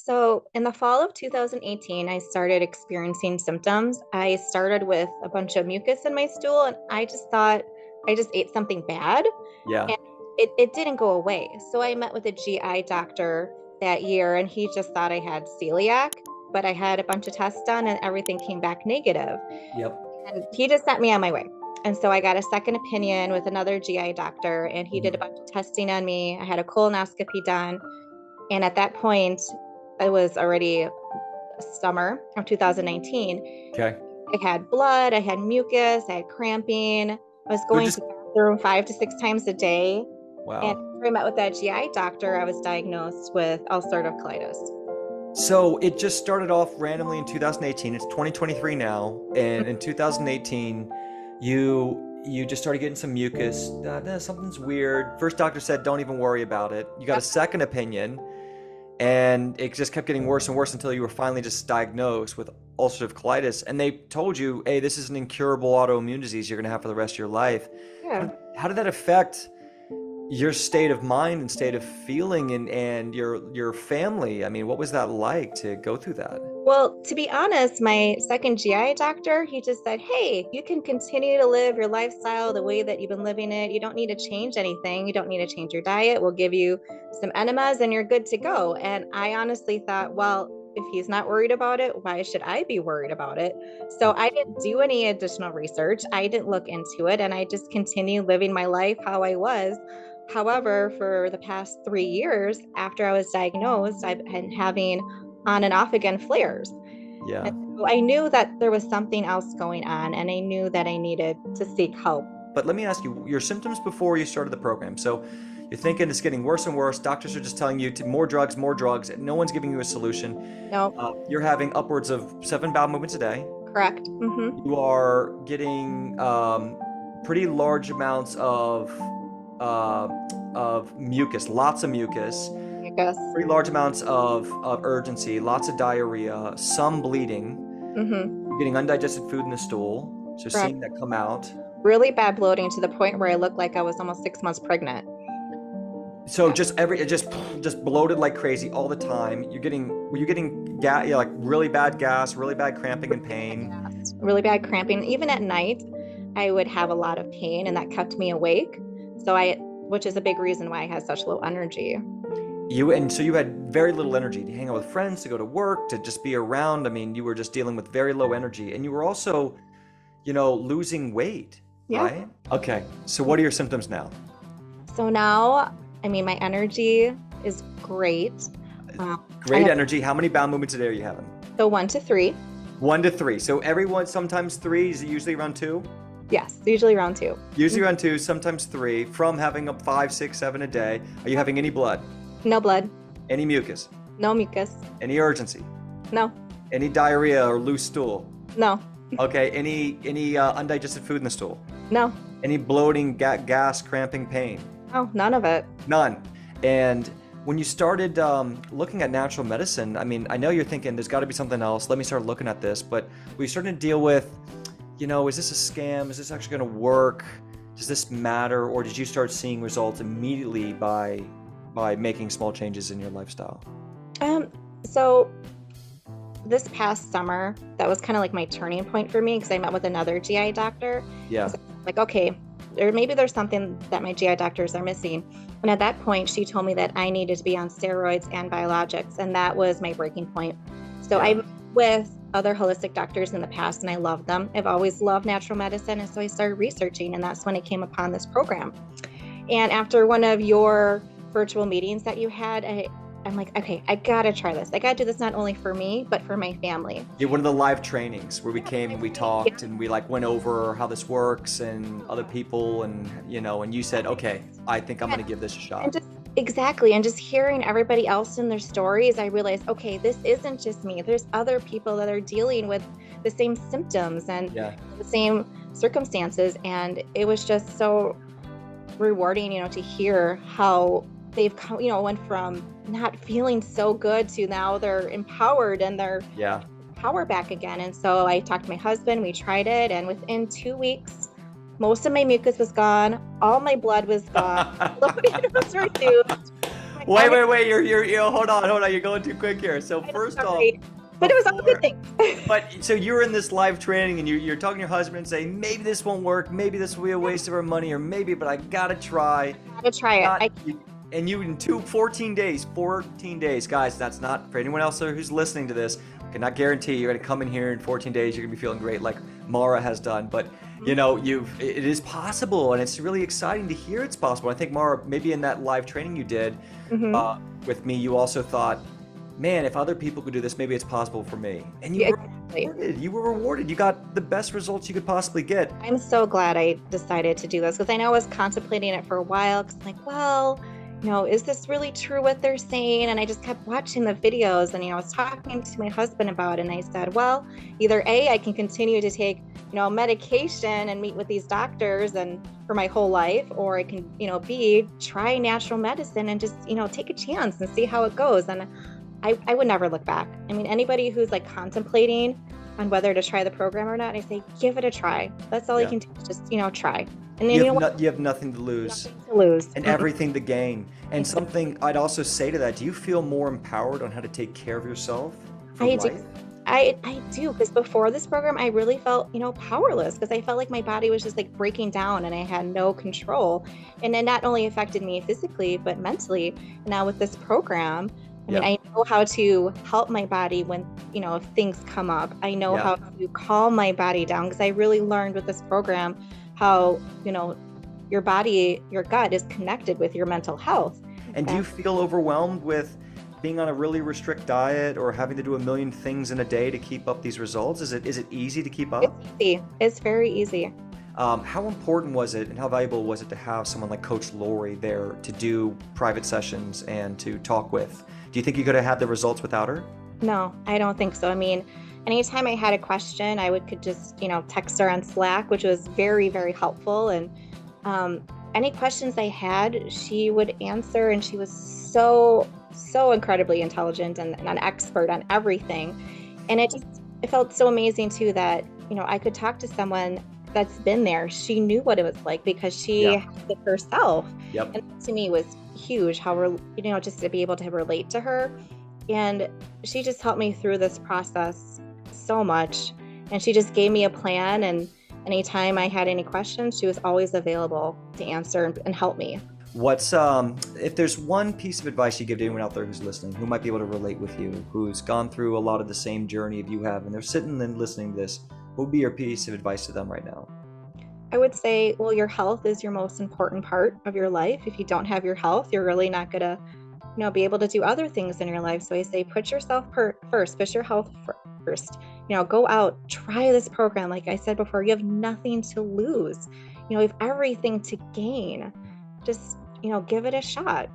So, in the fall of 2018, I started experiencing symptoms. I started with a bunch of mucus in my stool, and I just thought I just ate something bad, Yeah. and it didn't go away. So, I met with a GI doctor that year, and he just thought I had celiac, but I had a bunch of tests done, and everything came back negative. Yep. And he just sent me on my way. And so I got a second opinion with another GI doctor, and he did a Mhm. bunch of testing on me. I had a colonoscopy done. And at that point, it was already summer of 2019. Okay. I had blood, I had mucus, I had cramping. I was So going just to the bathroom 5 to 6 times a day. And wow. after I met with that GI doctor, I was diagnosed with ulcerative colitis. So it just started off randomly in 2018. It's 2023 now, and in 2018, you just started getting some mucus. Something's weird. First doctor said, "Don't even worry about it." You got a Yep. second opinion, and it just kept getting worse and worse until you were finally just diagnosed with ulcerative colitis. And they told you, "Hey, this is an incurable autoimmune disease you're going to have for the rest of your life." How Yeah. did, how did that affect your state of mind and state of feeling and your family? I mean, what was that like to go through that? Well, to be honest, my second GI doctor, he just said, "Hey, you can continue to live your lifestyle the way that you've been living it. You don't need to change anything. You don't need to change your diet. We'll give you some enemas and you're good to go." And I honestly thought, well, if he's not worried about it, why should I be worried about it? So I didn't do any additional research. I didn't look into it. And I just continued living my life how I was. However, for the past 3 years after I was diagnosed, I've been having on and off again flares. And Yeah. so I knew that there was something else going on, and I knew that I needed to seek help. But let me ask you, your symptoms before you started the program. So you're thinking it's getting worse and worse. Doctors are just telling you to more drugs, more drugs. No one's giving you a solution. No, You're having upwards of 7 bowel movements a day. correct. You are getting pretty large amounts uh, of mucus, lots of mucus, Mucus. pretty large amounts of urgency, lots of diarrhea, some bleeding. Mm-hmm. You're getting undigested food in the stool, so Correct. seeing that come out. Really bad bloating to the point where I looked like I was almost 6 months pregnant. So just bloated like crazy all the time. Were you getting gas, yeah, like really bad gas, really bad cramping and pain? Really bad cramping. Even at night, I would have a lot of pain, and that kept me awake. Which is a big reason why I had such low energy. So you had very little energy to hang out with friends, to go to work, to just be around. I mean, you were just dealing with very low energy, and you were also, losing weight, Yeah. right? Okay. So what are your symptoms now? So now, I mean, my energy is great. I Great have energy. How many bowel movements a day are you having? so 1 to 3. 1 to 3. So everyone, sometimes 3. Is it usually around 2? Yes, usually around 2. Usually around 2, sometimes 3. From having up 5, 6, 7 a day. Are you having any blood? No blood, Any mucus? no mucus, Any urgency? no, Any diarrhea or loose stool? no, Okay. Any undigested food in the stool? no, Any bloating, gas, cramping, pain? no, none of it. None. And when you started looking at natural medicine, I mean, I know you're thinking there's got to be something else. Let me start looking at this. But we started to deal with, is this a scam? Is this actually going to work? Does this matter? Or did you start seeing results immediately by making small changes in your lifestyle? So this past summer, that was kind of like my turning point for me because I met with another GI doctor. Yeah. Like, okay, maybe there's something that my GI doctors are missing. And at that point, she told me that I needed to be on steroids and biologics, and that was my breaking point. So Yeah. I met with other holistic doctors in the past, and I loved them. I've always loved natural medicine, and so I started researching, and that's when I came upon this program. And after one of your virtual meetings that you had, I'm like, okay, I gotta try this. I gotta do this not only for me, but for my family. Yeah, one of the live trainings where we came and we talked and we went over how this works and other people and you said, okay, I think I'm going to give this a And shot. just hearing everybody else in their stories, I realized, okay, this isn't just me. There's other people that are dealing with the same symptoms and Yeah. the same circumstances. And it was just so rewarding, to hear how they've come, went from not feeling so good to now they're empowered and they're Yeah. power back again. And so I talked to my husband, we tried it, and within 2 weeks, most of my mucus was gone, all my blood was gone, bloating was reduced. Wait. You're hold on. You're going too quick here. So first off, Sorry. But it was all good before, things. but so you're in this live training and you're talking to your husband and saying, maybe this won't work, maybe this will be a waste of our money, or maybe, but I gotta try. Gotta try it. Not, and you in 14 days, guys, that's not for anyone else who's listening to this. I cannot guarantee you're gonna come in here in 14 days, you're gonna be feeling great like Mara has done, but you know, it is possible, and it's really exciting to hear it's possible. I think Mara, maybe in that live training you did with me, you also thought, man, if other people could do this, maybe it's possible for me. And you were rewarded. You were rewarded. You got the best results you could possibly get. I'm so glad I decided to do this, because I know I was contemplating it for a while, because I'm like, well, you know, is this really true what they're saying? And I just kept watching the videos, and, you know, I was talking to my husband about it, and I said, well, either A, I can continue to take, you know, medication and meet with these doctors and for my whole life, or I can, you know, B, try natural medicine and just, you know, take a chance and see how it goes. And I would never look back. I mean, anybody who's like contemplating on whether to try the program or not, I say, give it a try. That's all you can do. Just, you know, try. And then, you have nothing to lose. Nothing to lose. And everything to gain. And something I'd also say to that, do you feel more empowered on how to take care of yourself for life? Do. I do, because before this program, I really felt, you know, powerless, because I felt like my body was just like breaking down and I had no control. And it not only affected me physically, but mentally. And now with this program, I mean, I know how to help my body when, you know, if things come up. I know how to calm my body down, because I really learned with this program how, you know, your body, your gut is connected with your mental health. And do you feel overwhelmed with being on a really strict diet or having to do a million things in a day to keep up these results? Is it easy to keep up? It's easy. It's very easy. How important was it and how valuable was it to have someone like Coach Lori there to do private sessions and to talk with? Do you think you could have had the results without her? No, I don't think so. I mean, anytime I had a question, I could just, you know, text her on Slack, which was very, very helpful. And any questions I had, she would answer, and she was so incredibly intelligent and an expert on everything. And it felt so amazing too that, you know, I could talk to someone that's been there. She knew what it was like because she had it herself. Yep. And to me was huge how we're, you know, just to be able to relate to her. And she just helped me through this process so much. And she just gave me a plan, and anytime I had any questions, she was always available to answer and help me. What's if there's one piece of advice you give to anyone out there who's listening, who might be able to relate with you, who's gone through a lot of the same journey you have, and they're sitting and listening to this, what would be your piece of advice to them right now? I would say, well, your health is your most important part of your life. If you don't have your health, you're really not gonna, you know, be able to do other things in your life. So I say, put yourself first, put your health first. You know, go out, try this program. Like I said before, you have nothing to lose. You know, you have everything to gain. Just, you know, give it a shot.